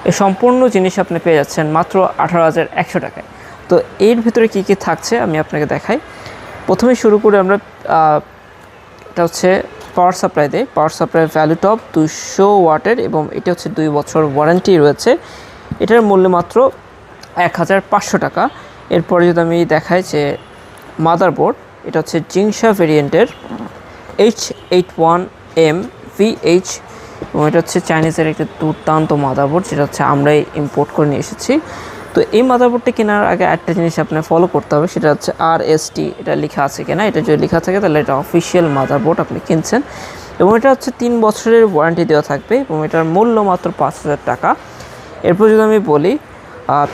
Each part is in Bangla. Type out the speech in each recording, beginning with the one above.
এই সম্পূর্ণ জিনিস আপনি পেয়ে যাচ্ছেন মাত্র 18,100 টাকায়। তো এর ভিতরে কী কী থাকছে আমি আপনাকে দেখাই। প্রথমে শুরু করে আমরা এটা হচ্ছে পাওয়ার সাপ্লাই দেয়। পাওয়ার সাপ্লাই ভ্যালু টপ 200 ওয়াটের এবং এটা হচ্ছে 2 বছর ওয়ারেন্টি রয়েছে। এটার মূল্য মাত্র 1,500 টাকা। এরপরে যদি আমি দেখাই যে মাদারবোর্ড, এটা হচ্ছে জিংসা ভেরিয়েন্টের H81M VH এবং এটা হচ্ছে চাইনিজের একটি দুর্দান্ত মাদারবোর্ড, যেটা হচ্ছে আমরাই ইম্পোর্ট করে নিয়ে এসেছি। তো এই মাদারবোর্ডটা কেনার আগে একটা জিনিস আপনার ফলো করতে হবে, সেটা হচ্ছে RST এটা লেখা আছে কিনা। এটা যদি লেখা থাকে তাহলে এটা অফিসিয়াল মাদারবোর্ড আপনি কিনছেন। এবং এটা হচ্ছে 3 বছরের ওয়ারেন্টি দেওয়া থাকবে এবং এটার মূল্য মাত্র 5,000 টাকা। এরপর যদি আমি বলি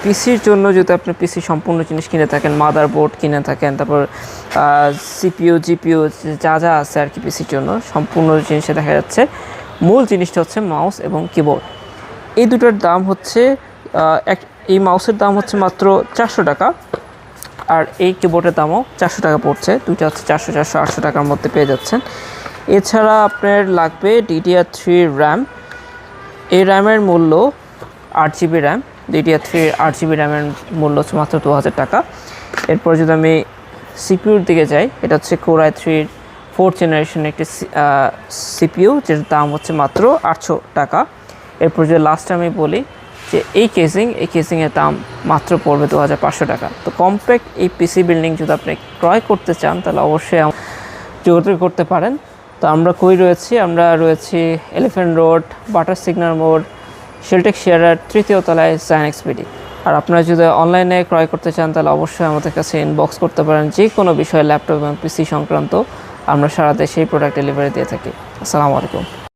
পিসির জন্য, যদি আপনি পিসি সম্পূর্ণ জিনিস কিনে থাকেন, মাদারবোর্ড কিনে থাকেন, তারপর CPU GPU যা যা আছে আর কি পিসির জন্য সম্পূর্ণ জিনিসে দেখা যাচ্ছে মূল জিনিসটা হচ্ছে মাউস এবং কিবোর্ড। এই দুটোর দাম হচ্ছে এই মাউসের দাম হচ্ছে মাত্র 400 টাকা আর এই কিবোর্ডের দামও 400 টাকা পড়ছে। দুটো হচ্ছে 400, 800 টাকার মধ্যে পেয়ে যাচ্ছেন। এছাড়া আপনার লাগবে DDR3 র্যাম। এই র্যামের মূল্য 8GB র্যাম। DDR3 8GB র্যামের মূল্য হচ্ছে মাত্র 2000 টাকা। এরপর যদি আমি সিপিউর দিকে যাই, এটা হচ্ছে Core i3 4th জেনারেশন একটি CPU, যেটার দাম হচ্ছে মাত্র 800 টাকা। এরপর যদি লাস্টে আমি বলি যে এই কেসিংয়ের দাম মাত্র পড়বে 2500 টাকা। তো কম্প্যাক্ট এই পিসি বিল্ডিং যদি আপনি ক্রয় করতে চান তাহলে অবশ্যই যোগাযোগ করতে পারেন। তো আমরা রয়েছি, আমরা রয়েছি এলিফ্যান্ট রোড, বাটার সিগন্যাল মোড়, শেলটেক শেয়ারার 3য় তলায় সাইনেক্সপিডি। আর আপনারা যদি অনলাইনে ক্রয় করতে চান তাহলে অবশ্যই আমাদের কাছে ইনবক্স করতে পারেন। যে কোনো বিষয়ে ল্যাপটপ এবং পিসি সংক্রান্ত আমরা সারা দেশে প্রোডাক্ট ডেলিভারি দিয়ে থাকি। আসসালামু আলাইকুম।